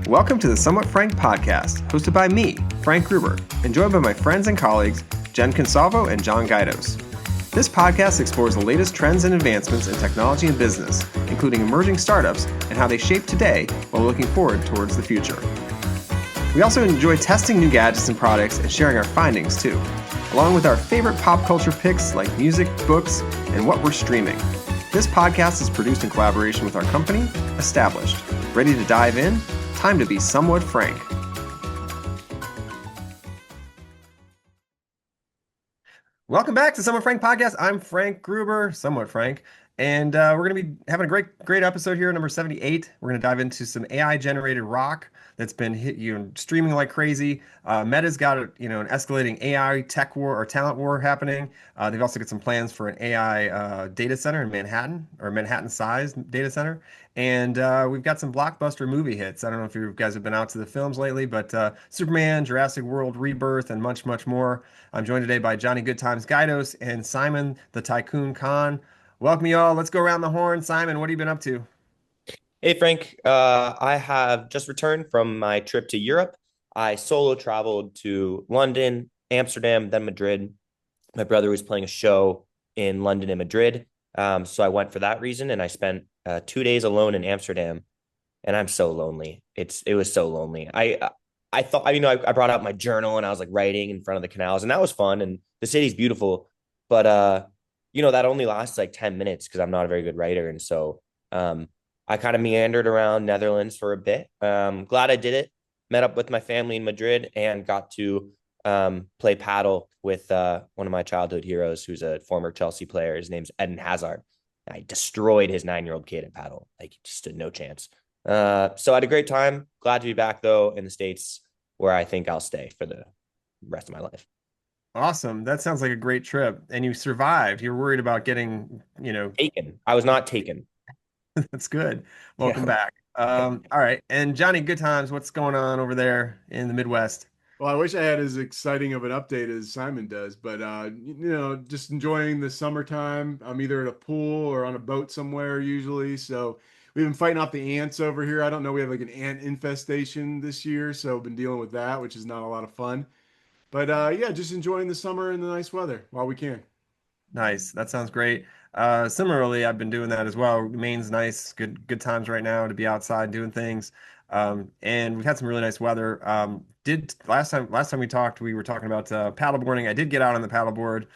Welcome to the Somewhat Frank podcast, hosted by me, Frank Gruber, and joined by my friends and colleagues, Jen Consalvo and John Guidos. This podcast explores the latest trends and advancements in technology and business, including emerging startups and how they shape today while looking forward towards the future. We also enjoy testing new gadgets and products and sharing our findings too, along with our favorite pop culture picks like music, books, and what we're streaming. This podcast is produced in collaboration with our company, Established. Ready to dive in? Time to be somewhat frank. Welcome back to Somewhat Frank Podcast. I'm Frank Gruber, Somewhat Frank, and we're going to be having a great episode here, number 78. We're going to dive into some AI-generated rock that's been streaming like crazy. Meta's got an escalating AI tech war or talent war happening. They've also got some plans for an AI data center in Manhattan, or Manhattan-sized data center. And we've got some blockbuster movie hits. I don't know if you guys have been out to the films lately, but Superman, Jurassic World, Rebirth, and much more. I'm joined today by Johnny Goodtimes Guidos and Simon the Tycoon Kahan. Welcome you all. Let's go around the horn. Simon, what have you been up to? Hey Frank, I have just returned from my trip to Europe. I solo traveled to London, Amsterdam, then Madrid. My brother was playing a show in London and Madrid, so I went for that reason, and I spent 2 days alone in Amsterdam, and I'm so lonely. It was so lonely. I thought I brought out my journal and I was like writing in front of the canals, and that was fun. And the city's beautiful, but that only lasts like 10 minutes because I'm not a very good writer, and so I kind of meandered around Netherlands for a bit. Glad I did it. Met up with my family in Madrid and got to play paddle with one of my childhood heroes, who's a former Chelsea player. His name's Eden Hazard. I destroyed his 9-year-old kid at paddle. Like, he just stood no chance. So I had a great time. Glad to be back, though, in the States, where I think I'll stay for the rest of my life. Awesome. That sounds like a great trip. And you survived. You're worried about getting, Taken. I was not taken. that's good. Welcome Yeah. back. All right. And Johnny Goodtimes, what's going on over there in the Midwest? Well, I wish I had as exciting of an update as Simon does, but just enjoying the summertime. I'm either at a pool or on a boat somewhere usually. So we've been fighting off the ants over here. I don't know. We have like an ant infestation this year, so I've been dealing with that, which is not a lot of fun. But yeah, just enjoying the summer and the nice weather while we can. Nice. That sounds great. Similarly, I've been doing that as well. Maine's nice. Good times right now to be outside doing things. And we've had some really nice weather. Did last time we talked, we were talking about paddleboarding. I did get out on the paddleboard.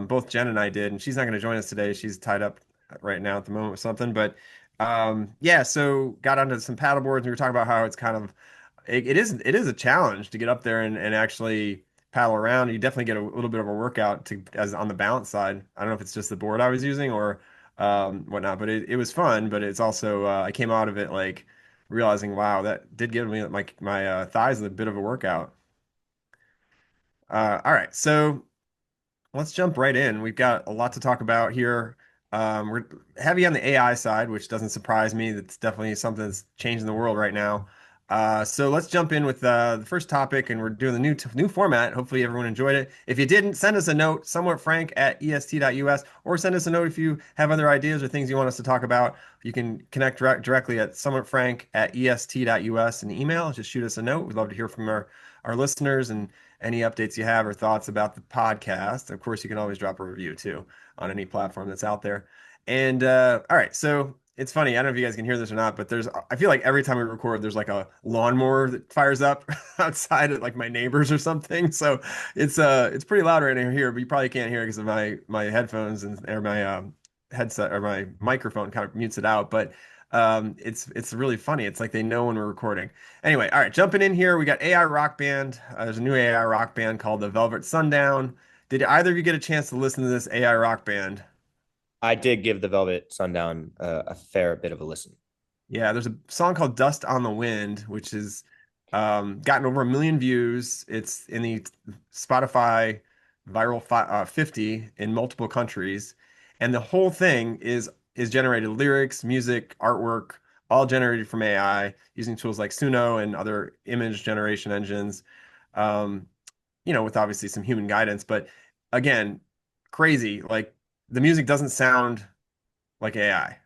Both Jen and I did, and she's not going to join us today. She's tied up right now at the moment with something. But yeah, so got onto some paddleboards. We were talking about how it's kind of it is a challenge to get up there and actually paddle around. You definitely get a little bit of a workout as on the balance side. I don't know if it's just the board I was using or whatnot, but it was fun. But it's also I came out of it like realizing, wow, that did give me my thighs a bit of a workout. All right, so let's jump right in. We've got a lot to talk about here. We're heavy on the AI side, which doesn't surprise me. That's definitely something that's changing the world right now. So let's jump in with the first topic, and we're doing the new format. Hopefully, everyone enjoyed it. If you didn't, send us a note, somewhatfrank@est.us, or send us a note if you have other ideas or things you want us to talk about. You can connect directly at somewhatfrank@est.us in email. Just shoot us a note. We'd love to hear from our listeners and any updates you have or thoughts about the podcast. Of course, you can always drop a review too on any platform that's out there. And all right, so it's funny. I don't know if you guys can hear this or not, but I feel like every time we record, there's like a lawnmower that fires up outside at like my neighbors or something. So it's pretty loud right in here, but you probably can't hear it because of my headphones or my headset or my microphone kind of mutes it out. But it's really funny. It's like they know when we're recording. Anyway, all right, jumping in here, we got AI rock band. There's a new AI rock band called the Velvet Sundown. Did either of you get a chance to listen to this AI rock band? I did give the Velvet Sundown a fair bit of a listen. Yeah, there's a song called Dust on the Wind, which has gotten over 1 million views. It's in the Spotify viral 50 in multiple countries. And the whole thing is generated lyrics, music, artwork, all generated from AI using tools like Suno and other image generation engines, um, with obviously some human guidance. But again, crazy. Like the music doesn't sound like AI.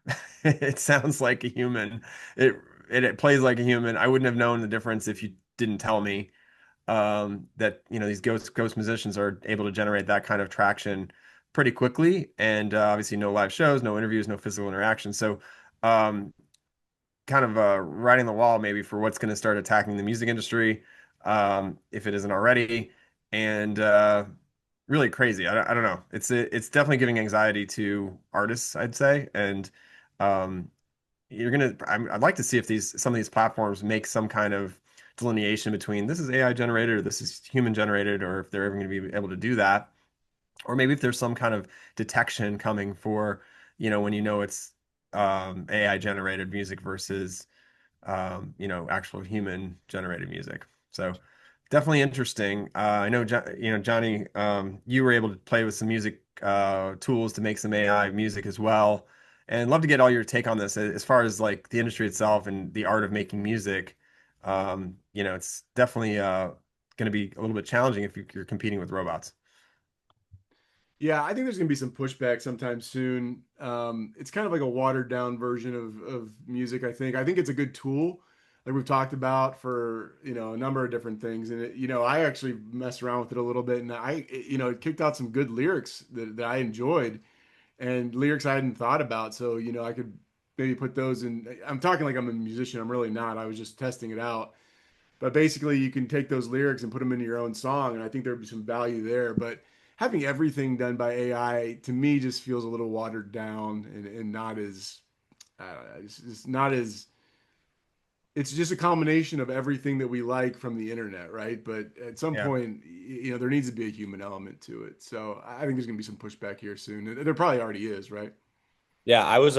It sounds like a human. It it plays like a human. I wouldn't have known the difference if you didn't tell me that these ghost musicians are able to generate that kind of traction pretty quickly, and obviously no live shows, no interviews, no physical interaction. So um, kind of writing the wall maybe for what's going to start attacking the music industry, if it isn't already, and really crazy. I don't know. It's definitely giving anxiety to artists, I'd say, and um, I'd like to see if some of these platforms make some kind of delineation between this is AI generated or this is human generated, or if they're ever going to be able to do that, or maybe if there's some kind of detection coming for, when it's AI generated music versus actual human generated music. So definitely interesting. I know, Johnny, you were able to play with some music tools to make some AI music as well. And love to get all your take on this as far as like the industry itself and the art of making music. It's definitely going to be a little bit challenging if you're competing with robots. Yeah, I think there's gonna be some pushback sometime soon. It's kind of like a watered down version of music. I think it's a good tool, like we've talked about for a number of different things. And I actually messed around with it a little bit, and it kicked out some good lyrics that I enjoyed, and lyrics I hadn't thought about. So I could maybe put those in. I'm talking like I'm a musician. I'm really not. I was just testing it out. But basically, you can take those lyrics and put them into your own song, and I think there'd be some value there. But having everything done by AI to me just feels a little watered down and not as, I don't know, it's not as. It's just a combination of everything that we like from the internet, right? But at some Yeah. point, there needs to be a human element to it. So I think there's gonna be some pushback here soon. There probably already is, right? Yeah, I was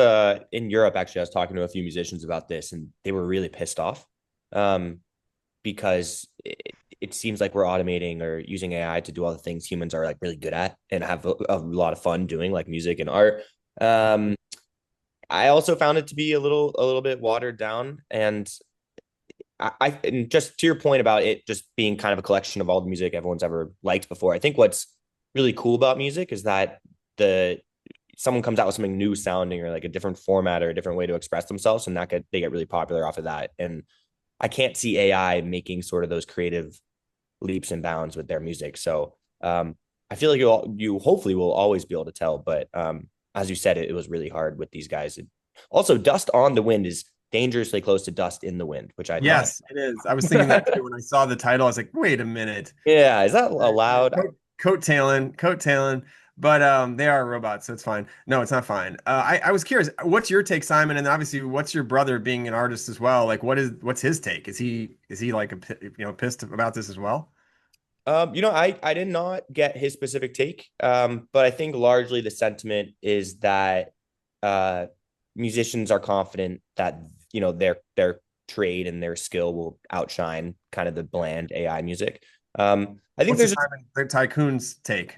in Europe actually. I was talking to a few musicians about this, and they were really pissed off um, because it seems like we're automating or using AI to do all the things humans are like really good at and have a lot of fun doing, like music and art. Um, I also found it to be a little bit watered down, and and just to your point about it just being kind of a collection of all the music everyone's ever liked before. I think what's really cool about music is that the someone comes out with something new sounding or like a different format or a different way to express themselves, and they get really popular off of that. And I can't see AI making sort of those creative leaps and bounds with their music. So I feel like you hopefully will always be able to tell, but as you said, it was really hard with these guys. Also, dust on the wind is dangerously close to dust in the wind, which I thought. Yes, it is. I was thinking that too when I saw the title. I was like, wait a minute. Yeah, is that allowed? Coattailing, but they are robots, so it's fine. No, it's not fine. I was curious, what's your take, Simon? And obviously, what's your brother being an artist as well? Like, what's his take? Is he like pissed about this as well? I did not get his specific take, but I think largely the sentiment is that uh, musicians are confident that their trade and their skill will outshine kind of the bland AI music. I think What's the there's Simon the Tycoon's take?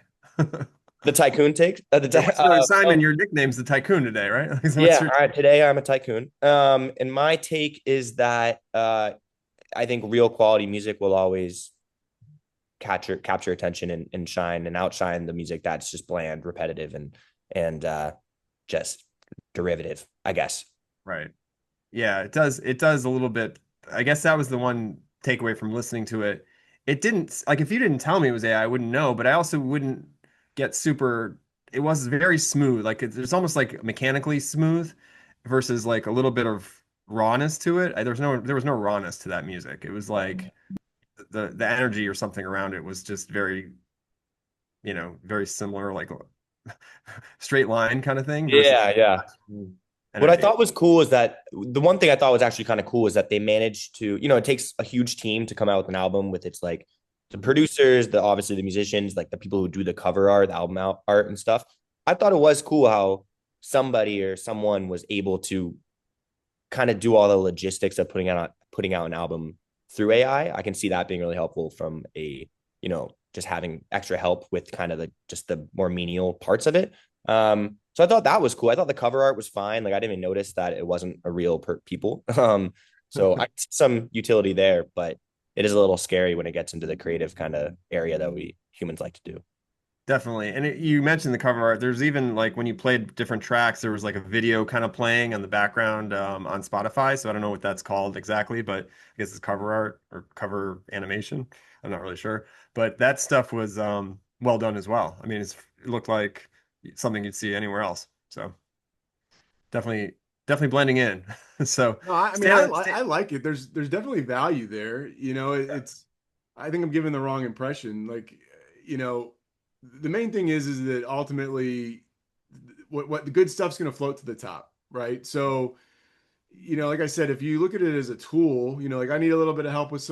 the tycoon take. Yeah, no, Simon, your nickname's the Tycoon today, right? So what's Yeah, your all right. Today I'm a tycoon. And my take is that I think real quality music will always capture attention and shine and outshine the music that's just bland, repetitive, and just derivative, I guess. right? Yeah, it does. It does a little bit. I guess that was the one takeaway from listening to it. It didn't like if you didn't tell me it was AI, I wouldn't know, but I also wouldn't get super. It was very smooth. Like it's almost like mechanically smooth versus like a little bit of rawness to it. There was no rawness to that music. It was like the energy or something around it was just very, very similar, like straight line kind of thing versus Yeah, yeah. What I energy. thought was cool is that the one thing I thought was actually kind of cool is that they managed to, it takes a huge team to come out with an album with its like the producers, the obviously the musicians, like the people who do the cover art, the album art and stuff. I thought it was cool how somebody or someone was able to kind of do all the logistics of putting out an album through AI. I can see that being really helpful from just having extra help with kind of just the more menial parts of it. So I thought that was cool. I thought the cover art was fine. Like I didn't even notice that it wasn't a real people. So I see some utility there, but it is a little scary when it gets into the creative kind of area that we humans like to do. Definitely. And you mentioned the cover art. There's even like when you played different tracks, there was like a video kind of playing on the background on Spotify. So I don't know what that's called exactly, but I guess it's cover art or cover animation. I'm not really sure. But that stuff was well done as well. I mean, it looked like something you'd see anywhere else. So definitely, definitely blending in. So No, I mean, stay on, I like it. There's definitely value there. It's I think I'm giving the wrong impression. Like, you know, the main thing is that ultimately what the good stuff's going to float to the top, right? So, like I said, if you look at it as a tool, like I need a little bit of help with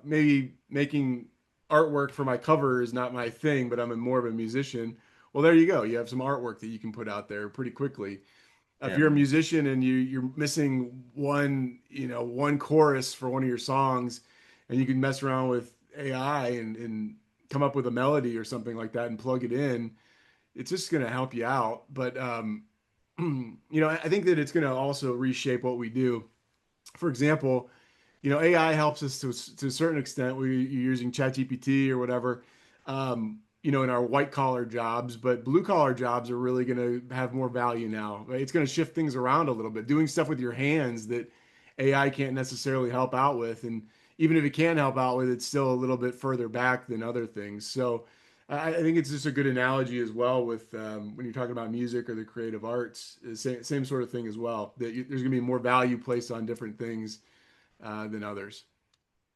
maybe making artwork for my cover is not my thing, but I'm more of a musician. Well, there you go. You have some artwork that you can put out there pretty quickly. If yeah. you're a musician and you're missing one chorus for one of your songs, and you can mess around with AI and come up with a melody or something like that and plug it in, it's just going to help you out. But I think that it's going to also reshape what we do. For example, AI helps us to a certain extent. You're using ChatGPT or whatever, in our white collar jobs, but blue collar jobs are really going to have more value now. Right? It's going to shift things around a little bit, doing stuff with your hands that AI can't necessarily help out with, and even if it can help out with, it's still a little bit further back than other things. So. I think it's just a good analogy as well with when you're talking about music or the creative arts, same sort of thing as well. There's going to be more value placed on different things than others.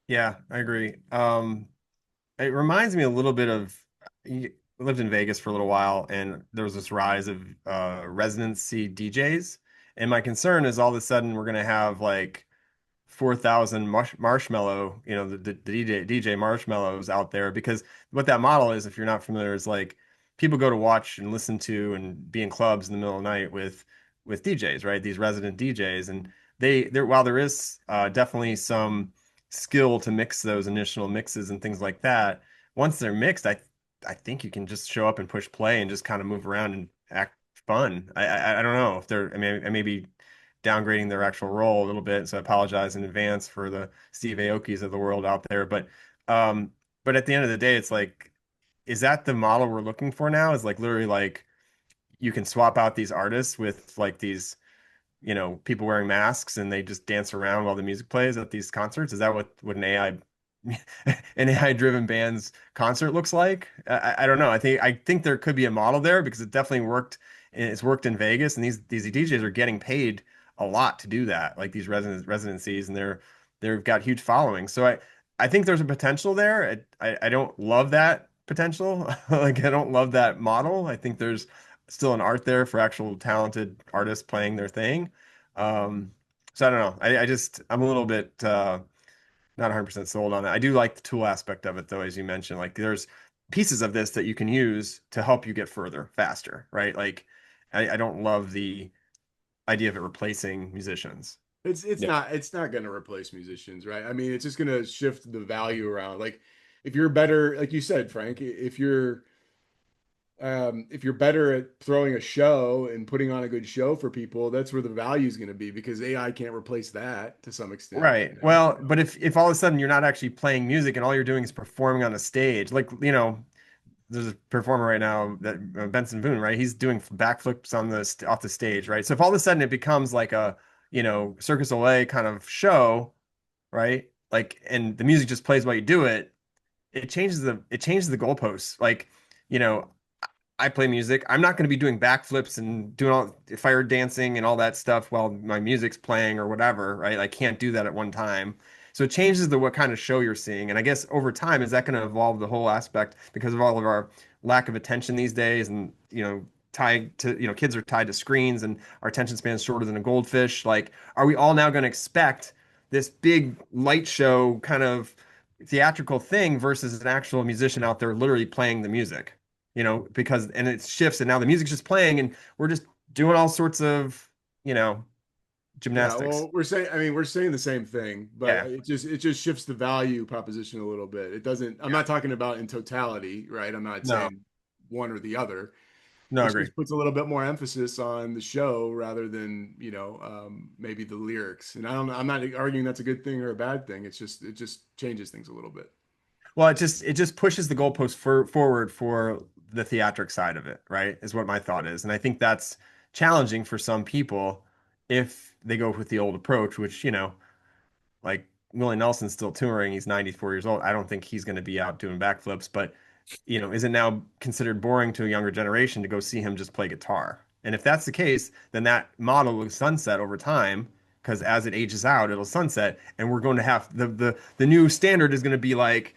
Yeah, I agree. It reminds me a little bit of I lived in Vegas for a little while, and there was this rise of residency DJs. And my concern is all of a sudden we're going to have like 4,000 marshmallow, the DJ marshmallows out there because what that model is, if you're not familiar, is like people go to watch and listen to and be in clubs in the middle of the night with DJs, right? These resident DJs, and while there is definitely some skill to mix those initial mixes and things like that, once they're mixed, I think you can just show up and push play and just kind of move around and act fun. I don't know if they're, I mean, I may be downgrading their actual role a little bit, so I apologize in advance for the Steve Aokis of the world out there. Um, but at the end of the day, it's like, is that the model we're looking for now? Is like literally like you can swap out these artists with like these people wearing masks and they just dance around while the music plays at these concerts. Is that what an AI an AI driven band's concert looks like? I don't know. I think there could be a model there because it definitely worked. It's worked in Vegas, and these DJs are getting paid a lot to do that, like these residencies, and they've got huge followings. So I think there's a potential there. I don't love that potential. Like I don't love that model. I think there's still an art there for actual talented artists playing their thing. Um, so I don't know. I'm a little bit not 100% sold on it. I do like the tool aspect of it though, as you mentioned. Like there's pieces of this that you can use to help you get further faster, right? Like I don't love the idea of it replacing musicians. It's Yeah. not going to replace musicians, right? I mean, it's just going to shift the value around. Like if you're better, like you said, Frank, if you're better at throwing a show and putting on a good show for people, that's where the value is going to be because AI can't replace that to some extent, Right. Well, but if all of a sudden you're not actually playing music and all you're doing is performing on a stage, like, there's a performer right now that Benson Boone, right? He's doing backflips on off the stage, right? So if all of a sudden it becomes like a, Circus Olay kind of show, right? Like, and the music just plays while you do it, it changes the goalposts. Like, you know, I play music. I'm not going to be doing backflips and doing all fire dancing and all that stuff while my music's playing or whatever, right? I can't do that at one time. So it changes what kind of show you're seeing. And I guess over time, is that going to evolve the whole aspect because of all of our lack of attention these days and, tied to, kids are tied to screens and our attention span is shorter than a goldfish. Like, are we all now going to expect this big light show kind of theatrical thing versus an actual musician out there literally playing the music? Because and it shifts and now the music's just playing and we're just doing all sorts of, you know, Yeah, gymnastics. well, we're saying the same thing, but Yeah. it just shifts the value proposition a little bit. It doesn't. I'm Yeah. not talking about in totality, right? I'm not No, saying one or the other. no, It I agree. just puts a little bit more emphasis on the show rather than maybe the lyrics. And I don't. I'm not arguing that's a good thing or a bad thing. It just changes things a little bit. Well, it just pushes the goalpost forward for the theatric side of it, right? Is what my thought is. And I think that's challenging for some people if they go with the old approach, which, like Willie Nelson's still touring. He's 94 years old. I don't think he's going to be out doing backflips, but is it now considered boring to a younger generation to go see him just play guitar? And if that's the case, then that model will sunset over time because as it ages out, it'll sunset, and we're going to have the new standard is going to be like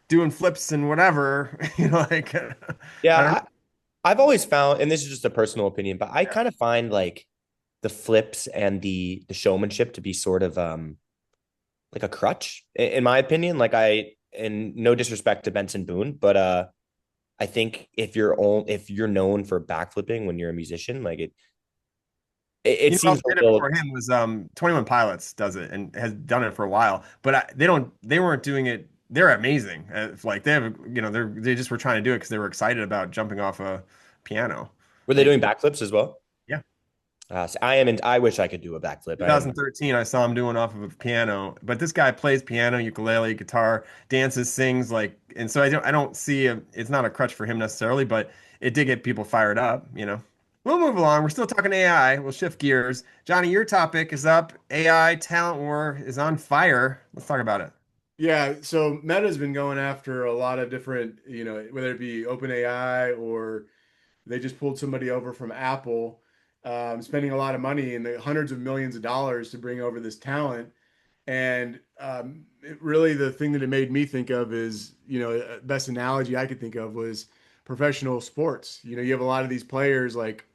doing flips and whatever, like I don't Yeah, know. I've always found, and this is just a personal opinion, but I Yeah. kind of find like the flips and the showmanship to be sort of like a crutch, in my opinion. Like and no disrespect to Benson Boone, but I think if you're known for backflipping when you're a musician, like it You know, who seems else a did it before little. him was 21 Pilots does it and has done it for a while, but they weren't doing it. They're amazing. Like they have, they just were trying to do it because they were excited about jumping off a piano. Were they Like, doing backflips as well? yeah, So I am, and I wish I could do a backflip. I am. 2013, I saw him doing off of a piano, but this guy plays piano, ukulele, guitar, dances, sings like, and so I don't see it's not a crutch for him necessarily, but it did get people fired up. We'll move along. We're still talking AI. We'll shift gears. Johnny, your topic is up. AI talent war is on fire. Let's talk about it. Yeah, so Meta's been going after a lot of different, whether it be OpenAI or they just pulled somebody over from Apple, spending a lot of money in the hundreds of millions of dollars to bring over this talent. And really, the thing that it made me think of is, best analogy I could think of was professional sports. You have a lot of these players like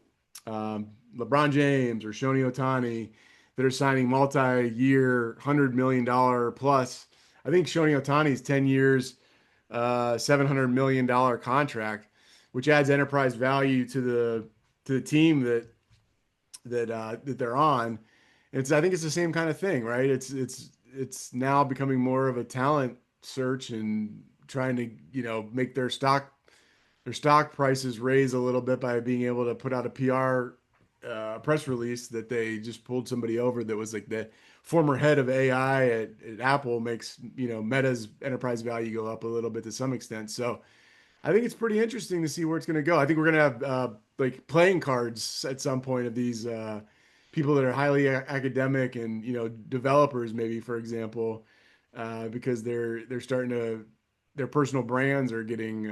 LeBron James or Shoni Otani that are signing multi-year, $100 million plus. I think Shoni Otani's 10 years, $700 million contract, which adds enterprise value to the team that they're on. I think it's the same kind of thing, right? It's now becoming more of a talent search and trying to, make their stock prices raise a little bit by being able to put out a PR press release that they just pulled somebody over that was like the former head of AI at Apple, makes Meta's enterprise value go up a little bit to some extent. So I think it's pretty interesting to see where it's going to go. I think we're going to have like playing cards at some point of these people that are highly academic and developers, maybe for example, because they're starting to their personal brands are getting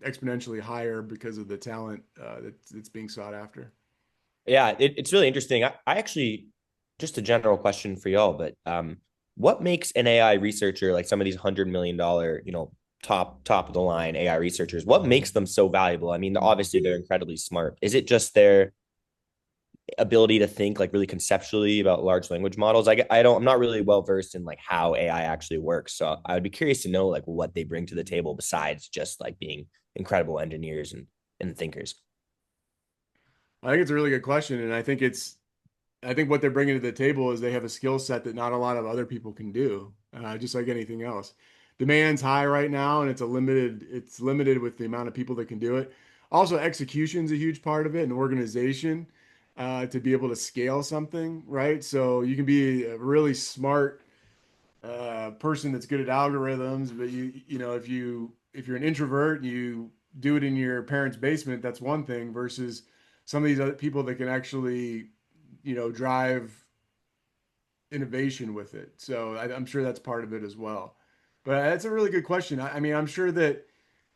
exponentially higher because of the talent that's being sought after. Yeah, it's really interesting. I actually, just a general question for y'all, but what makes an AI researcher like some of these $100 million, top of the line AI researchers? What makes them so valuable? I mean, obviously they're incredibly smart. Is it just their ability to think like really conceptually about large language models? I'm not really well versed in like how AI actually works, so I would be curious to know like what they bring to the table besides just like being incredible engineers and thinkers. I think it's a really good question, and I think what they're bringing to the table is they have a skill set that not a lot of other people can do, just like anything else. Demand's high right now, and it's limited with the amount of people that can do it. Also, execution's a huge part of it, and organization to be able to scale something, right? So you can be a really smart person that's good at algorithms, but if you're an introvert, you do it in your parents' basement. That's one thing versus some of these other people that can actually drive innovation with it. So I'm sure that's part of it as well. But that's a really good question. I mean, I'm sure that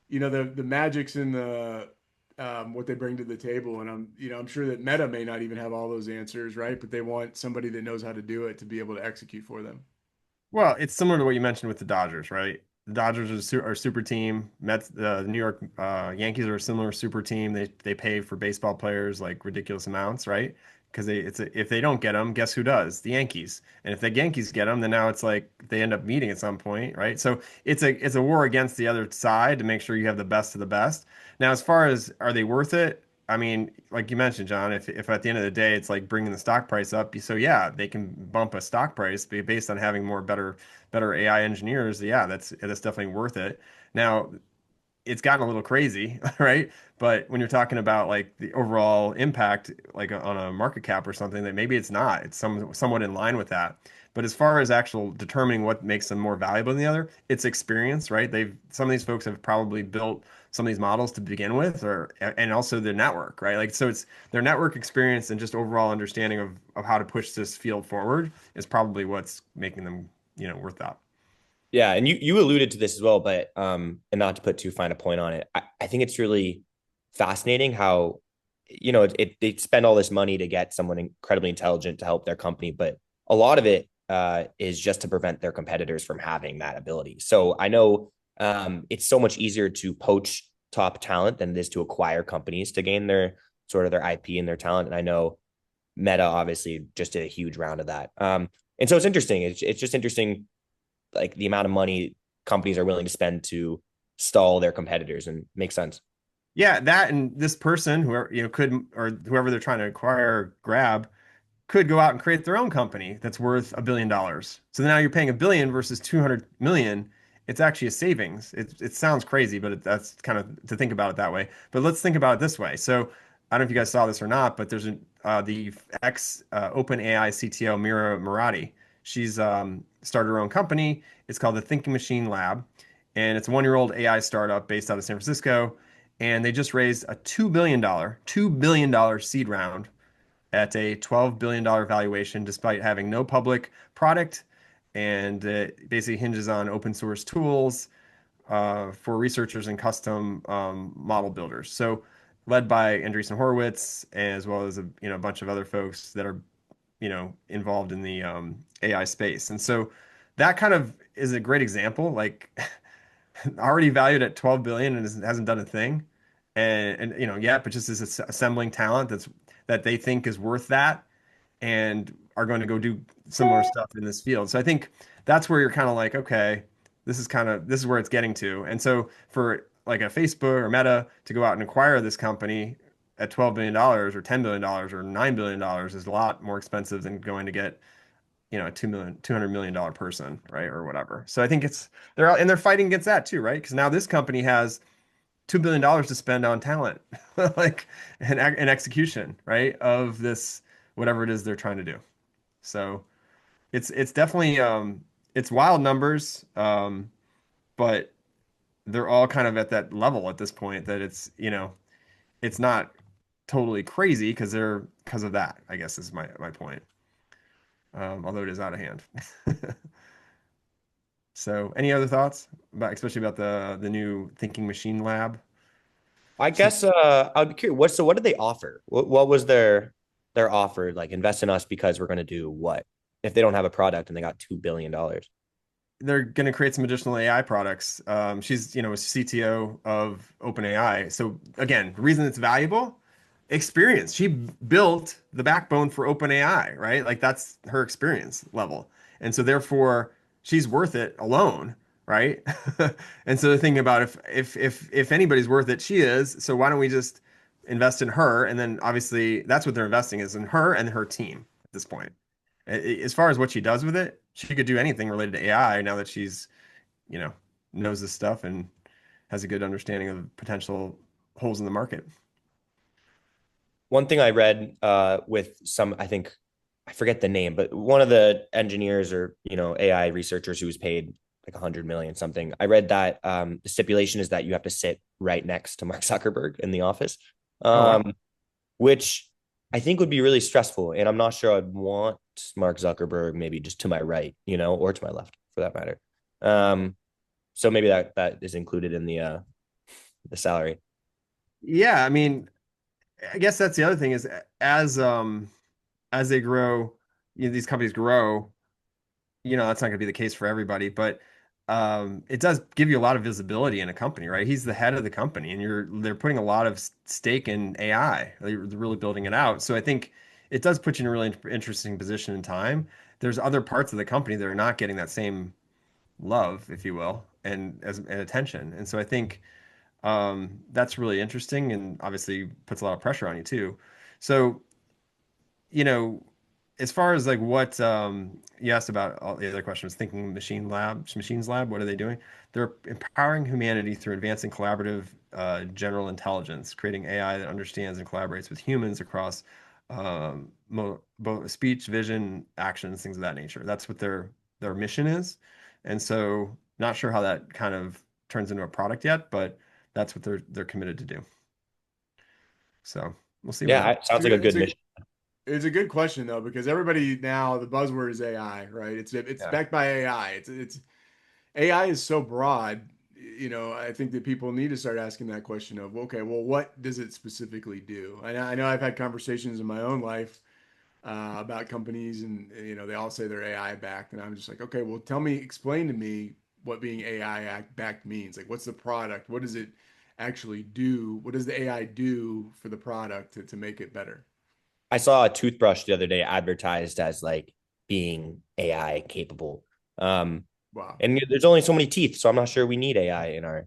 the magic's in the what they bring to the table, and I'm sure that Meta may not even have all those answers, right? But they want somebody that knows how to do it to be able to execute for them. Well, it's similar to what you mentioned with the Dodgers, right? The Dodgers are a super team. Mets, the New York Yankees are a similar super team. They pay for baseball players like ridiculous amounts, right? Because if they don't get them, guess who does? The Yankees. And if the Yankees get them, then now it's like they end up meeting at some point, right? So it's a war against the other side to make sure you have the best of the best. Now, as far as are they worth it? I mean, like you mentioned, John, if at the end of the day it's like bringing the stock price up, so yeah, they can bump a stock price based on having more better AI engineers. Yeah, that's definitely worth it. Now, it's gotten a little crazy, right? But when you're talking about like the overall impact, like on a market cap or something, that maybe it's not. It's somewhat in line with that. But as far as actual determining what makes them more valuable than the other, it's experience, right? Some of these folks have probably built some of these models to begin with, or and also their network, right? Like so, it's their network experience and just overall understanding of how to push this field forward is probably what's making them, worth that. Yeah, and you alluded to this as well, but and not to put too fine a point on it, I think it's really fascinating how they spend all this money to get someone incredibly intelligent to help their company, but a lot of it is just to prevent their competitors from having that ability. So I know it's so much easier to poach top talent than it is to acquire companies to gain their sort of their IP and their talent. And I know Meta obviously just did a huge round of that. And so it's interesting. It's just interesting, like the amount of money companies are willing to spend to stall their competitors, and makes sense. Yeah, that and this person, whoever could, or whoever they're trying to acquire, grab, could go out and create their own company that's worth $1 billion. So now you're paying 1 billion versus 200 million. It's actually a savings. It sounds crazy, but that's kind of to think about it that way. But let's think about it this way. So I don't know if you guys saw this or not, but there's the ex OpenAI CTO Mira Murati. She's started her own company. It's called the Thinking Machine Lab, and it's a 1-year-old AI startup based out of San Francisco. And they just raised a $2 billion seed round at a $12 billion valuation, despite having no public product. And it basically hinges on open source tools for researchers and custom model builders. So, led by Andreessen Horowitz, as well as a bunch of other folks that are involved in the AI space. And so that kind of is a great example. Like already valued at 12 billion and hasn't done a thing, and yeah, but just is assembling talent that they think is worth that, and are going to go do similar stuff in this field. So I think that's where you're kind of like, okay, this is where it's getting to. And so for like a Facebook or Meta to go out and acquire this company at $12 billion or $10 billion or $9 billion is a lot more expensive than going to get a $200 million person, right? Or whatever. So I think they're fighting against that too, right? Because now this company has $2 billion to spend on talent, like and execution, right? Of this, whatever it is they're trying to do. So it's definitely it's wild numbers, but they're all kind of at that level at this point that it's not totally crazy because of that, I guess is my point. Although it is out of hand. So, any other thoughts about, especially about the new thinking machine lab? I So guess I'd be curious. What did they offer? What was their offer? Like, invest in us because we're going to do what? If they don't have a product and they got $2 billion. they're going to create some additional AI products. She's, a CTO of OpenAI. So again, the reason it's valuable, experience. She built the backbone for OpenAI, right? Like that's her experience level. And so therefore she's worth it alone, right? And so the thing about if anybody's worth it, she is. So why don't we just invest in her? And then obviously that's what they're investing is in her and her team at this point. As far as what she does with it, she could do anything related to AI now that she's, you know, knows this stuff and has a good understanding of potential holes in the market. One thing I read with some, I think, I forget the name, but one of the engineers or AI researchers who was paid like 100 million something. I read that the stipulation is that you have to sit right next to Mark Zuckerberg in the office, Oh wow. um, which I think would be really stressful. And I'm not sure I'd want Mark Zuckerberg maybe just to my right, or to my left for that matter. Um, so maybe that is included in the salary. Yeah, I mean, I guess that's the other thing is as they grow, these companies grow, that's not going to be the case for everybody, but it does give you a lot of visibility in a company, right? He's the head of the company, and they're putting a lot of stake in AI. They're really building it out. So I think it does put you in a really interesting position in time. There's other parts of the company that are not getting that same love, if you will, and attention. And so I think that's really interesting, and obviously puts a lot of pressure on you too. So, you know. as far as like what you asked about all the other questions, thinking machines lab, what are they doing? They're empowering humanity through advancing collaborative general intelligence, creating AI that understands and collaborates with humans across both speech, vision, actions, things of that nature. That's what their mission is. And so not sure how that kind of turns into a product yet, but that's what they're committed to do. So we'll see what Yeah, happens. it sounds like a good mission. It's a good question though, because everybody now the buzzword is AI, right? It's Yeah. backed by AI. It's AI is so broad, you know, I think that people need to start asking that question of, okay, well, what does it specifically do? I know I've had conversations in my own life about companies, and you know, they all say they're AI backed, and I'm just like, okay, well, explain to me what being AI backed means. Like, what's the product? What does it actually do? What does the AI do for the product to make it better? I saw a toothbrush the other day advertised as like being AI capable. Um, Wow. and there's only so many teeth, so I'm not sure we need AI in our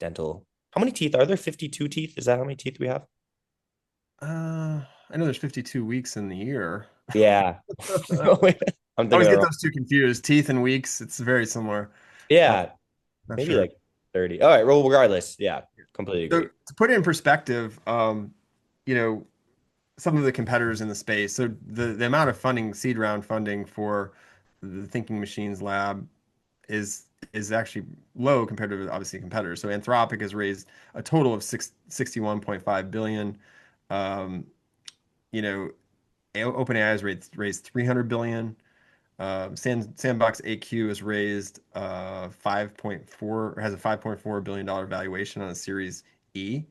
dental. How many teeth are there? 52 teeth? Is that how many teeth we have? I know there's 52 weeks in the year. Yeah. I I'm thinking always of the get wrong. those two confused. Teeth and weeks, it's very similar. Uh, Yeah, not maybe sure. like 30. All right. Well, regardless, yeah, completely So agree. to put it in perspective, you know, some of the competitors in the space. So the amount of funding, seed round funding for the Thinking Machines Lab is actually low compared to obviously competitors. So Anthropic has raised a total of 61.5 billion. Um, you know, OpenAI has raised 300 billion. Sandbox AQ has raised 5.4 has a 5.4 billion dollar valuation on a Series E.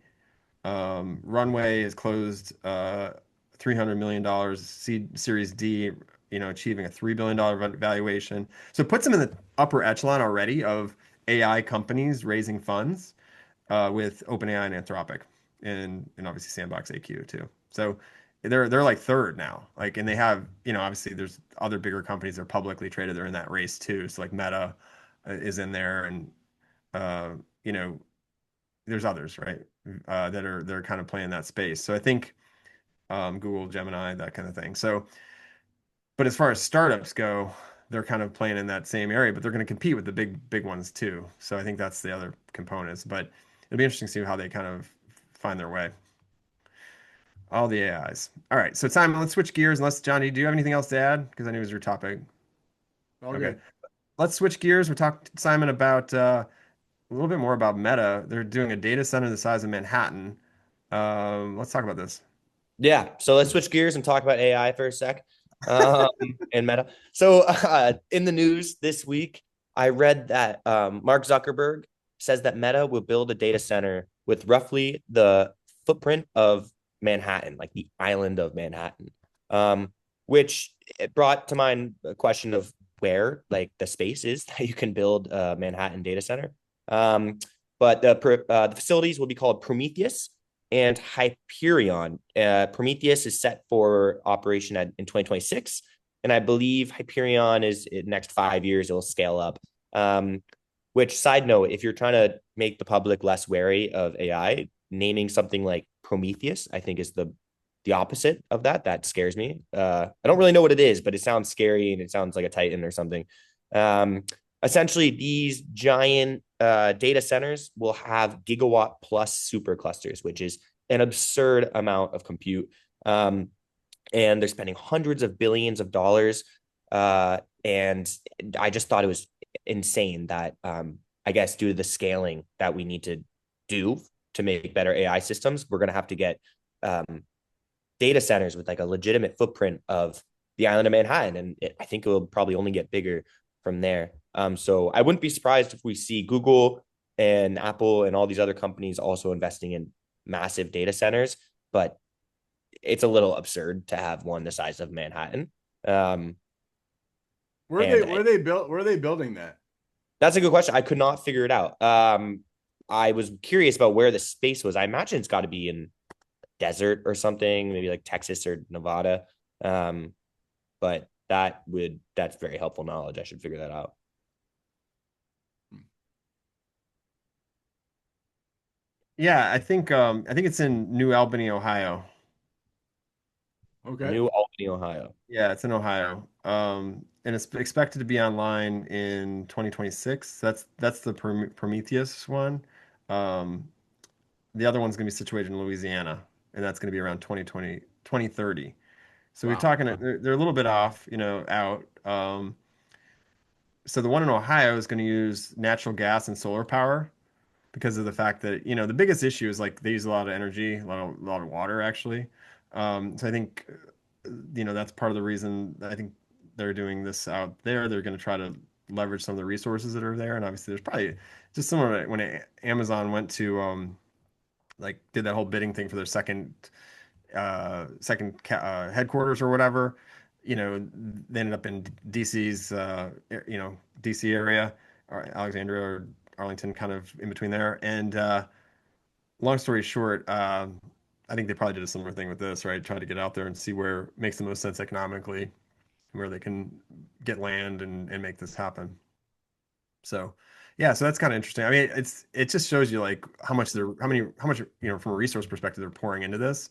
Runway has closed $300 million Series D, you know, achieving a $3 billion valuation. So it puts them in the upper echelon already of AI companies raising funds with OpenAI and Anthropic, and obviously Sandbox AQ too. So they're like third now. Like, and they have, you know, obviously there's other bigger companies that are publicly traded. They're in that race too. So like Meta is in there, and uh, you know, there's others, right? They're kind of playing that space. So I think Google, Gemini, that kind of thing. So, but as far as startups go, they're kind of playing in that same area, but they're going to compete with the big ones too. So I think that's the other components. But it'll be interesting to see how they kind of find their way. All the AIs. All right. So Simon, let's switch gears. Unless Johnny, do you have anything else to add? Because I knew it was your topic. All Okay. good. Let's switch gears. We talked to Simon about a little bit more about Meta. They're doing a data center the size of Manhattan. Let's talk about this. Yeah. So let's switch gears and talk about AI for a sec um, and Meta. So in the news this week, I read that Mark Zuckerberg says that Meta will build a data center with roughly the footprint of Manhattan, like the island of Manhattan, um, which it brought to mind a question of where like the space is that you can build a Manhattan data center. Um, but the facilities will be called Prometheus and Hyperion. Prometheus is set for operation in 2026, and I believe Hyperion is in the next 5 years. It will scale up. Which side note, if you're trying to make the public less wary of AI, naming something like Prometheus, I think is the opposite of that. That scares me. I don't really know what it is, but it sounds scary and it sounds like a Titan or something. Um, Essentially, these giant data centers will have gigawatt plus superclusters, which is an absurd amount of compute. Um, and they're spending hundreds of billions of dollars. And I just thought it was insane that, I guess, due to the scaling that we need to do to make better AI systems, we're going to have to get um, data centers with like a legitimate footprint of the island of Manhattan. And I think it will probably only get bigger from there. So I wouldn't be surprised if we see Google and Apple and all these other companies also investing in massive data centers, but it's a little absurd to have one the size of Manhattan. Um, and Where are they building that? that's a good question. I could not figure it out. I was curious about where the space was. I imagine it's got to be in desert or something, maybe like Texas or Nevada. Um, but that's very helpful knowledge. I should figure that out. Yeah, I think it's in New Albany, Ohio. Okay. New Albany, Ohio. Yeah, it's in Ohio. And it's expected to be online in 2026. That's the Prometheus one. Um, the other one's going to be situated in Louisiana, and that's going to be around 2020, 2030. So we're Wow. talking, they're a little bit off, out. So the one in Ohio is going to use natural gas and solar power because of the fact that, the biggest issue is like they use a lot of energy, a lot of water actually. So I think, that's part of the reason I think they're doing this out there. They're going to try to leverage some of the resources that are there. And obviously there's probably just similar to when Amazon went to, like did that whole bidding thing for their second headquarters or whatever. They ended up in DC's, DC area, or Alexandria or Arlington, kind of in between there. And long story short, I think they probably did a similar thing with this, right? Try to get out there and see where makes the most sense economically, where they can get land and make this happen. So yeah, so that's kind of interesting. I mean, it just shows you like how much, from a resource perspective they're pouring into this.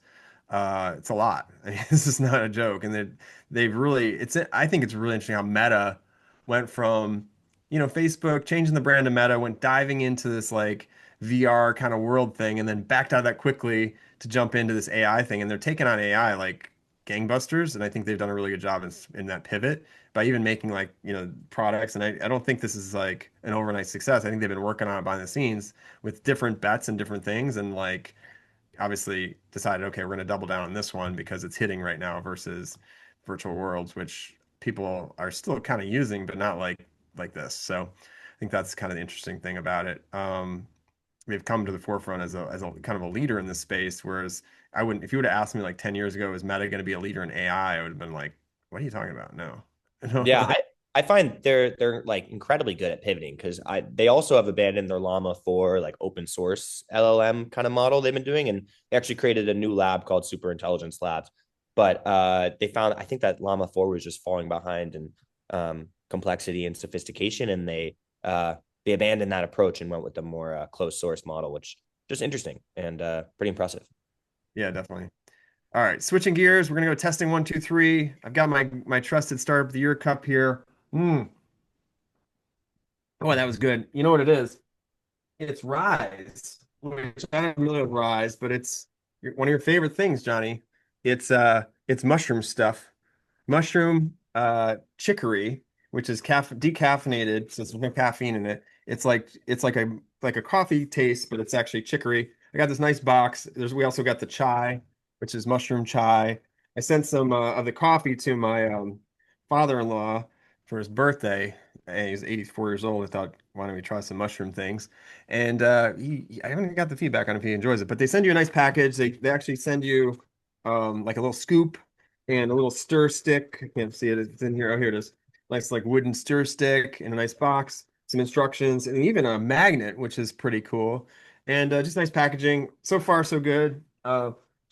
It's a lot. I mean, this is not a joke. And they've really I think it's really interesting how Meta went from, Facebook changing the brand to Meta, went diving into this like VR kind of world thing, and then backed out of that quickly to jump into this AI thing. And they're taking on AI like gangbusters. And I think they've done a really good job in that pivot by even making like products. And I don't think this is like an overnight success. I think they've been working on it behind the scenes with different bets and different things, and like obviously decided, okay, we're going to double down on this one because it's hitting right now versus virtual worlds, which people are still kind of using, but not like this. So I think that's kind of the interesting thing about it. They've come to the forefront as a kind of a leader in this space, whereas I wouldn't, if you would have asked me like 10 years ago, is Meta going to be a leader in AI? I would have been like, what are you talking about? No. No, Yeah, like, I find they're like incredibly good at pivoting because they also have abandoned their Llama 4 like open source LLM kind of model they've been doing, and they actually created a new lab called Super Intelligence Labs. But they found, I think that Llama 4 was just falling behind in complexity and sophistication, and they abandoned that approach and went with the more closed source model, which just interesting and pretty impressive. yeah, definitely. All right, switching gears, we're gonna go testing one, two, three. I've got my trusted Startup of the Year cup here. Mm. Oh, that was good. You know what it is? It's Rise, which I don't really have Rise, but it's one of your favorite things, Johnny. It's mushroom stuff. Mushroom chicory, which is decaffeinated, so there's no caffeine in it. It's like a coffee taste, but it's actually chicory. I got this nice box. We also got the chai, which is mushroom chai. I sent some of the coffee to my father-in-law for his birthday, and he's 84 years old. I thought, why don't we try some mushroom things? And I haven't got the feedback on if he enjoys it, but they send you a nice package. They actually send you like a little scoop and a little stir stick. I can't see it. It's in here. Oh, here it is. Nice like wooden stir stick in a nice box. Some instructions and even a magnet, which is pretty cool. And just nice packaging. So far, so good.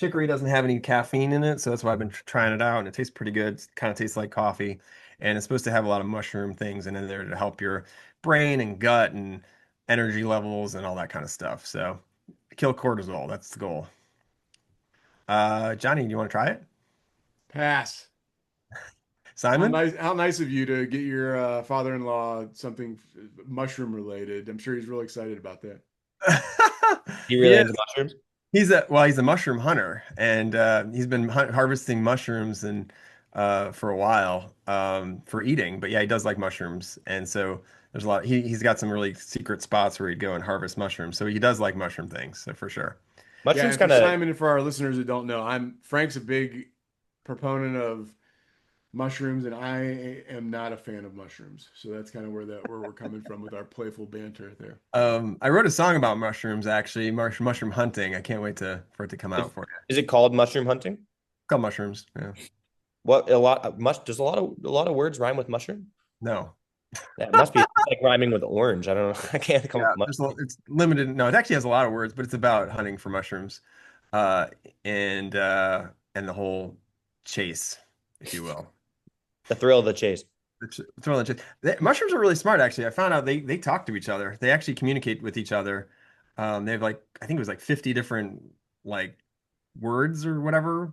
Chicory doesn't have any caffeine in it, so that's why I've been trying it out, and it tastes pretty good. It kind of tastes like coffee, and it's supposed to have a lot of mushroom things in there to help your brain and gut and energy levels and all that kind of stuff. So kill cortisol. That's the goal. Johnny, do you want to try it? Pass. Simon? How nice of you to get your father-in-law something mushroom related. I'm sure he's really excited about that. You He really is. into mushrooms? He's a mushroom hunter, and he's been harvesting mushrooms and for a while for eating. But yeah, he does like mushrooms, and so there's a lot. He's got some really secret spots where he'd go and harvest mushrooms. So he does like mushroom things, so for sure. Yeah, Mushrooms and for kind of Simon and for our listeners who don't know, Frank's a big proponent of mushrooms, and I am not a fan of mushrooms. So that's kind of where we're coming from with our playful banter there. I wrote a song about mushrooms actually, mushroom hunting. I can't wait for it to come is, out for you. is it called mushroom hunting? Called mushrooms. Yeah. What a lot much does a lot of words rhyme with mushroom? No. That must be like rhyming with orange. I don't know. I can't come up Yeah, with much. it's limited. No, it actually has a lot of words, but it's about hunting for mushrooms, uh, and the whole chase, if you will. The thrill of the chase. Thrill and chase. Mushrooms are really smart, actually. I found out they talk to each other. They actually communicate with each other. They have like I think it was like 50 different like words or whatever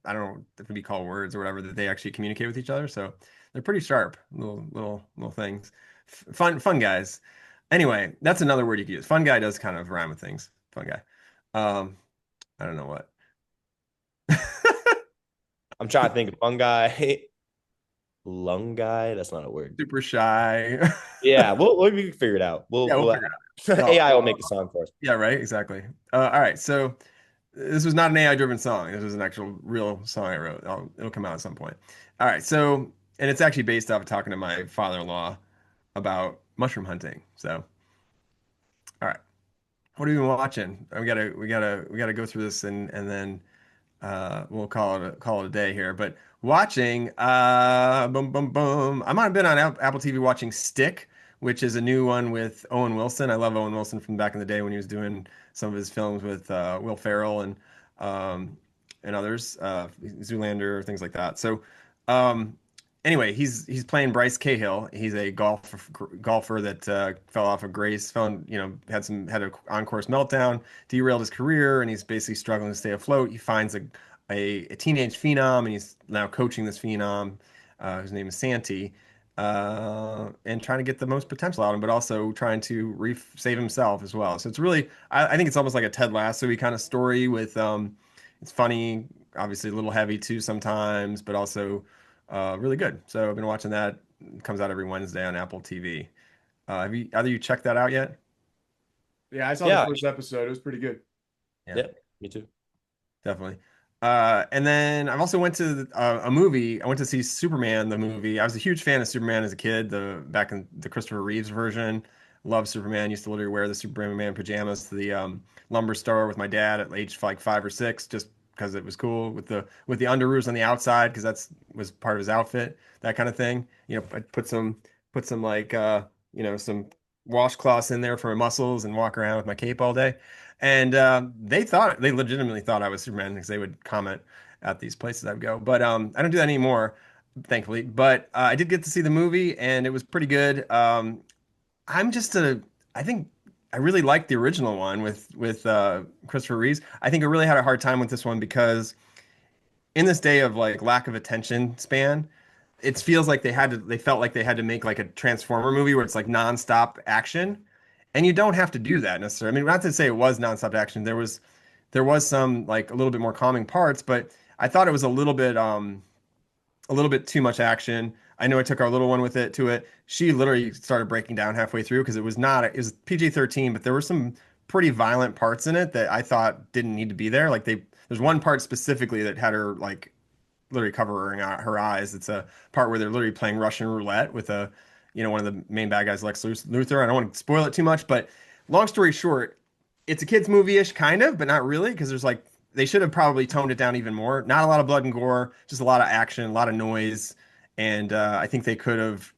I don't know if it can be called words or whatever, that they actually communicate with each other. So they're pretty sharp, little things. Fun guys. Anyway, that's another word you could use. Fun guy does kind of rhyme with things. Fun guy. Um, I don't know what. I'm trying to think of fungi, lung guy. That's not a word. Super shy. Yeah, we can figure it out. Yeah, we'll We'll figure it out. AI will make a song for us. Yeah, right, exactly. All right, so this was not an AI-driven song. This was an actual real song I wrote. It'll come out at some point. All right, so and it's actually based off of talking to my father-in-law about mushroom hunting. So, all right, what have you been watching? We gotta go through this and then we'll call it a day here. But watching, boom, boom, boom. I might have been on Apple TV watching Stick, which is a new one with Owen Wilson. I love Owen Wilson from back in the day when he was doing some of his films with Will Ferrell um, and others, Zoolander, things like that. So, um, anyway, he's playing Bryce Cahill. He's a golfer that fell off of grace, had an on-course meltdown, derailed his career, and he's basically struggling to stay afloat. He finds a teenage phenom, and he's now coaching this phenom, whose name is Santi, and trying to get the most potential out of him, but also trying to save himself as well. So it's really, I think it's almost like a Ted Lasso kind of story with, it's funny, obviously a little heavy too sometimes, but also really good. So I've been watching that. It comes out every Wednesday on Apple TV. Have you either you checked that out yet? Yeah, I saw the Yeah, first episode. It was pretty good. Yeah. yeah, me too. Definitely. And then I've also went to a movie. I went to see Superman, the movie. I was a huge fan of Superman as a kid, the back in the Christopher Reeves version. Loved Superman. Used to literally wear the Superman pajamas to the lumber store with my dad at age like 5 or 6, just because it was cool with the underoos on the outside because that's was part of his outfit, that kind of thing. I put some like some washcloths in there for my muscles and walk around with my cape all day. And they legitimately thought I was Superman because they would comment at these places I would go. But I don't do that anymore, thankfully. But I did get to see the movie, and it was pretty good. I'm just a, I think I really liked the original one with Christopher Reeves. I think I really had a hard time with this one because in this day of like lack of attention span, it feels like they felt like they had to make like a Transformer movie where it's like nonstop action. And you don't have to do that necessarily. I mean, not to say it was nonstop action. There was some like a little bit more calming parts, but I thought it was a little bit too much action. I know I took our little one with it to it. She literally started breaking down halfway through because it was PG-13, but there were some pretty violent parts in it that I thought didn't need to be there. There's one part specifically that had her like literally covering her eyes. It's a part where they're literally playing Russian roulette with one of the main bad guys, Lex Luthor. I don't want to spoil it too much, but long story short, it's a kids movie-ish kind of, but not really because there's like they should have probably toned it down even more. Not a lot of blood and gore, just a lot of action, a lot of noise, and I think they could have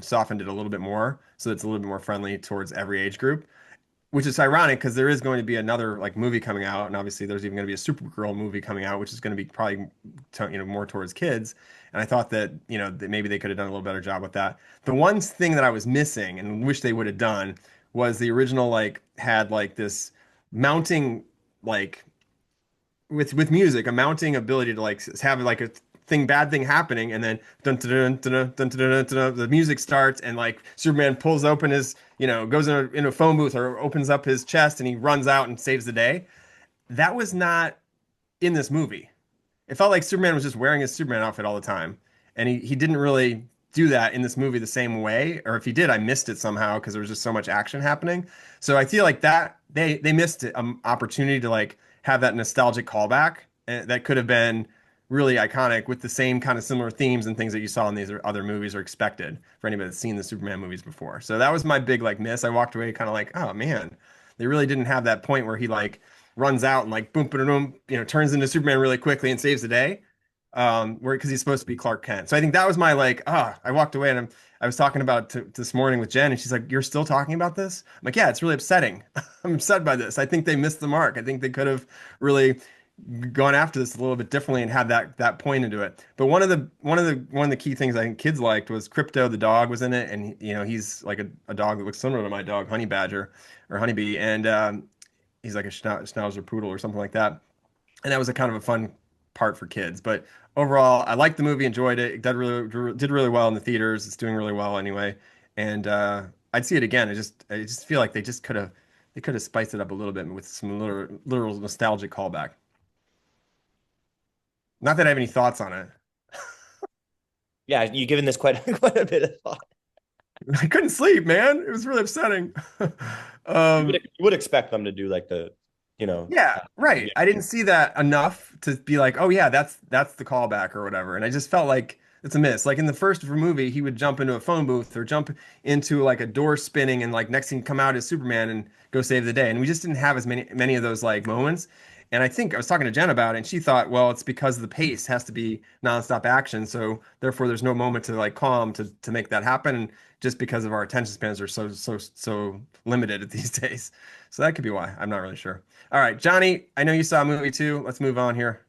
softened it a little bit more so it's a little bit more friendly towards every age group, which is ironic because there is going to be another like movie coming out, and obviously there's even going to be a Supergirl movie coming out, which is going to be probably more towards kids. And I thought that that maybe they could have done a little better job with that. The one thing that I was missing and wish they would have done was the original like had like this mounting like with music, a mounting ability to like have like a bad thing happening, and then dun, dun, dun, dun, dun, dun, dun, dun, dun, the music starts, and like Superman pulls open his, goes in a phone booth or opens up his chest, and he runs out and saves the day. That was not in this movie. It felt like Superman was just wearing his Superman outfit all the time, and he didn't really do that in this movie the same way. Or if he did, I missed it somehow because there was just so much action happening. So I feel like that they missed an opportunity to like have that nostalgic callback that could have been really iconic with the same kind of similar themes and things that you saw in these other movies or expected for anybody that's seen the Superman movies before. So that was my big like miss. I walked away kind of like, oh man, they really didn't have that point where he like runs out and like boom, boom, boom, turns into Superman really quickly and saves the day. Where because he's supposed to be Clark Kent. So I think that was my like, I walked away and I was talking about this morning with Jen, and she's like, "You're still talking about this?" I'm like, "Yeah, it's really upsetting. I'm upset by this. I think they missed the mark. I think they could have really gone after this a little bit differently and had that point into it." But one of the key things I think kids liked was Crypto the dog was in it, and he's like a dog that looks similar to my dog, Honey Badger or Honeybee, and he's like a Schnauzer poodle or something like that. And that was a kind of a fun part for kids. But overall, I liked the movie, enjoyed it. It did really well in the theaters. It's doing really well anyway, and I'd see it again. I just feel like they could have spiced it up a little bit with some literal nostalgic callback. Not that I have any thoughts on it. Yeah, you've given this quite quite a bit of thought. I couldn't sleep, man. It was really upsetting. You would expect them to do like Yeah, right. I didn't reaction. see that enough to be like, oh yeah, that's the callback or whatever. And I just felt like it's a miss. Like in the first movie, he would jump into a phone booth or jump into like a door spinning and like next thing come out as Superman and go save the day. And we just didn't have as many of those like moments. And I think I was talking to Jen about it, and she thought, well, it's because the pace has to be nonstop action, so therefore there's no moment to like calm to make that happen. And just because of our attention spans are so limited at these days. So that could be why. I'm not really sure. All right, Johnny, I know you saw a movie too. Let's move on here.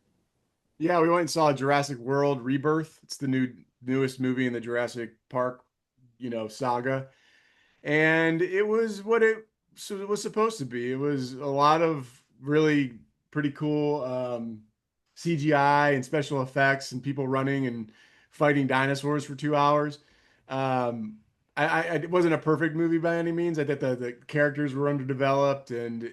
Yeah, we went and saw Jurassic World Rebirth. It's the newest movie in the Jurassic Park, saga. And it was what it was supposed to be. It was a lot of really pretty cool CGI and special effects and people running and fighting dinosaurs for 2 hours. Um, it wasn't a perfect movie by any means. I thought the characters were underdeveloped and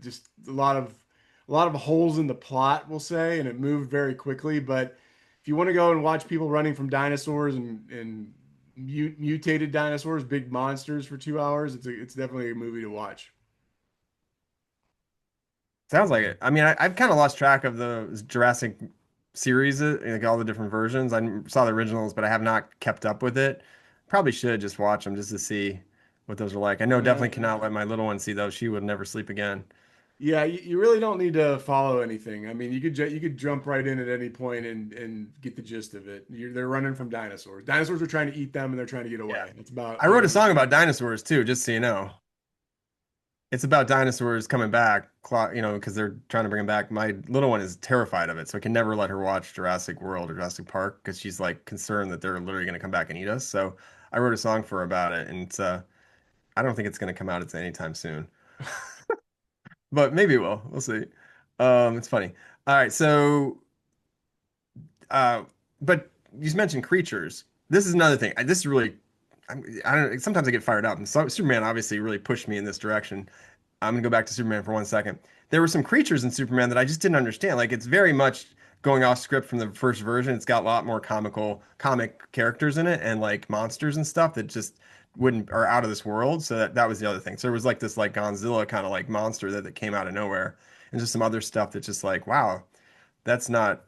just a lot of holes in the plot, we'll say, and it moved very quickly. But if you want to go and watch people running from dinosaurs and mutated dinosaurs, big monsters for 2 hours, it's definitely a movie to watch. Sounds like it. I mean, I've kind of lost track of the Jurassic series, like all the different versions. I saw the originals, but I have not kept up with it. Probably should just watch them just to see what those are like. I know Uh, definitely cannot let my little one see those. She would never sleep again. yeah, you really don't need to follow anything. I mean, you could jump right in at any point and get the gist of it. They're running from dinosaurs. Dinosaurs are trying to eat them, and they're trying to get Yeah. away. That's about I wrote all a it is. song about dinosaurs too, just so you know. It's about dinosaurs coming back, because they're trying to bring them back. My little one is terrified of it, so I can never let her watch Jurassic World or Jurassic Park because she's like concerned that they're literally going to come back and eat us. So I wrote a song for her about it, and I don't think it's going to come out it's anytime soon, but maybe it will. We'll see. It's funny. All right, so uh, but you mentioned creatures. This is another thing. This is really, I don't. Sometimes I get fired up, and so, Superman obviously really pushed me in this direction. I'm gonna go back to Superman for 1 second. There were some creatures in Superman that I just didn't understand. Like it's very much going off script from the first version. It's got a lot more comic characters in it and like monsters and stuff that just wouldn't are out of this world. So that was the other thing. So there was like this like Godzilla kind of like monster that came out of nowhere, and just some other stuff that's just like, wow, that's not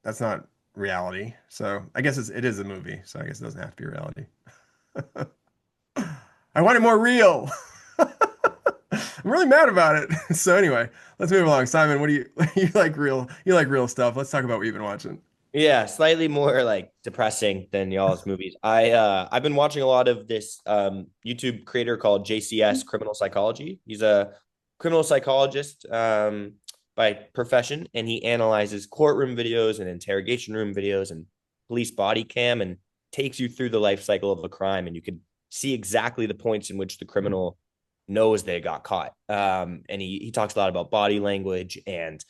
that's not reality. So I guess it is a movie. So I guess it doesn't have to be reality. I want it more real. I'm really mad about it. So anyway, let's move along. Simon, what do you you like real stuff. Let's talk about what you've been watching. Yeah, slightly more like depressing than y'all's movies. I've been watching a lot of this YouTube creator called JCS Criminal Psychology. He's a criminal psychologist by profession, and he analyzes courtroom videos and interrogation room videos and police body cam and takes you through the life cycle of a crime, and you can see exactly the points in which the criminal knows they got caught. And he talks a lot about body language and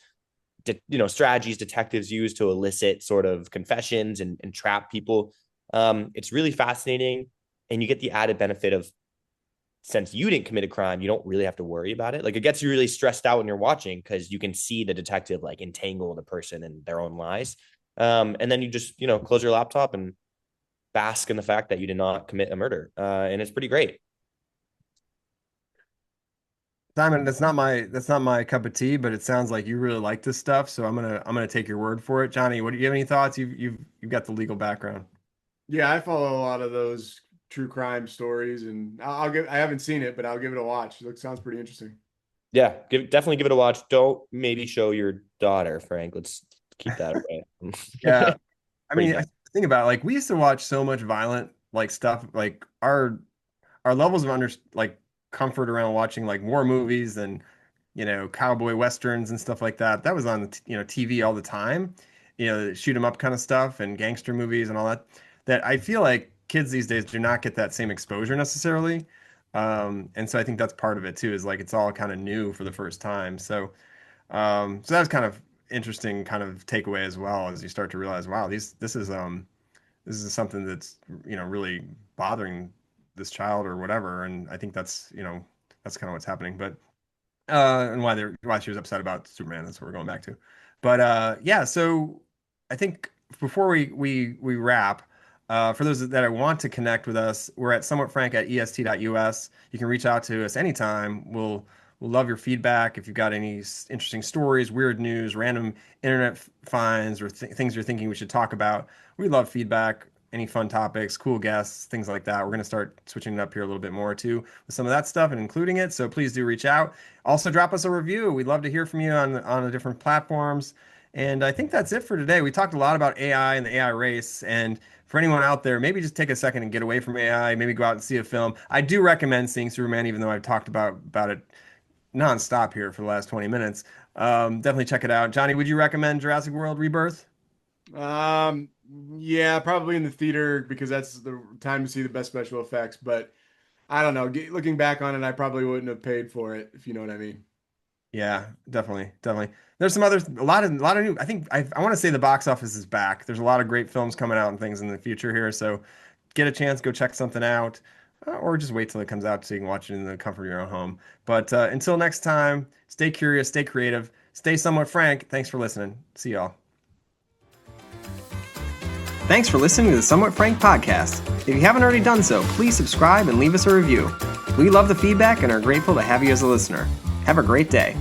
strategies detectives use to elicit sort of confessions and trap people. It's really fascinating, and you get the added benefit of, since you didn't commit a crime, you don't really have to worry about it. Like it gets you really stressed out when you're watching because you can see the detective like entangle the person in their own lies. And then you just close your laptop and bask in the fact that you did not commit a murder, and it's pretty great. Simon, that's not my cup of tea, but it sounds like you really like this stuff, so I'm gonna take your word for it. Johnny, what do you have any thoughts? You've got the legal background. Yeah, I follow a lot of those true crime stories, and I haven't seen it, but I'll give it a watch. Sounds pretty interesting. Yeah, definitely give it a watch. Don't maybe show your daughter, Frank. Let's keep that away. Yeah. I Pretty mean, I bad. think about it, like we used to watch so much violent like stuff, like our levels of like comfort around watching like war movies and cowboy westerns and stuff like that. That was on TV all the time. Shoot 'em up kind of stuff and gangster movies and all that. That I feel like kids these days do not get that same exposure necessarily. And so I think that's part of it too, is like it's all kind of new for the first time. So that was kind of interesting kind of takeaway as well as you start to realize, wow, this is something that's, really bothering this child or whatever. And I think that's, that's kind of what's happening. But and why she was upset about Superman. That's what we're going back to. But yeah, so I think before we wrap, for those that want to connect with us, we're at somewhatfrank@est.us. You can reach out to us anytime. We'll love your feedback. If you've got any interesting stories, weird news, random internet finds, or things you're thinking we should talk about, we love feedback. Any fun topics, cool guests, things like that. We're going to start switching it up here a little bit more too with some of that stuff and including it. So please do reach out. Also, drop us a review. We'd love to hear from you on the different platforms. And I think that's it for today. We talked a lot about AI and the AI race. And for anyone out there, maybe just take a second and get away from AI. Maybe go out and see a film. I do recommend seeing Superman, even though I've talked about it nonstop here for the last 20 minutes. Definitely check it out. Johnny, would you recommend Jurassic World Rebirth? Yeah, probably in the theater because that's the time to see the best special effects. But I don't know. Looking back on it, I probably wouldn't have paid for it, if you know what I mean. Yeah, definitely, definitely. There's some others, a lot of new. I think I want to say the box office is back. There's a lot of great films coming out and things in the future here. So get a chance, go check something out, or just wait till it comes out so you can watch it in the comfort of your own home. But until next time, stay curious, stay creative, stay somewhat frank. Thanks for listening. See y'all. Thanks for listening to the Somewhat Frank podcast. If you haven't already done so, please subscribe and leave us a review. We love the feedback and are grateful to have you as a listener. Have a great day.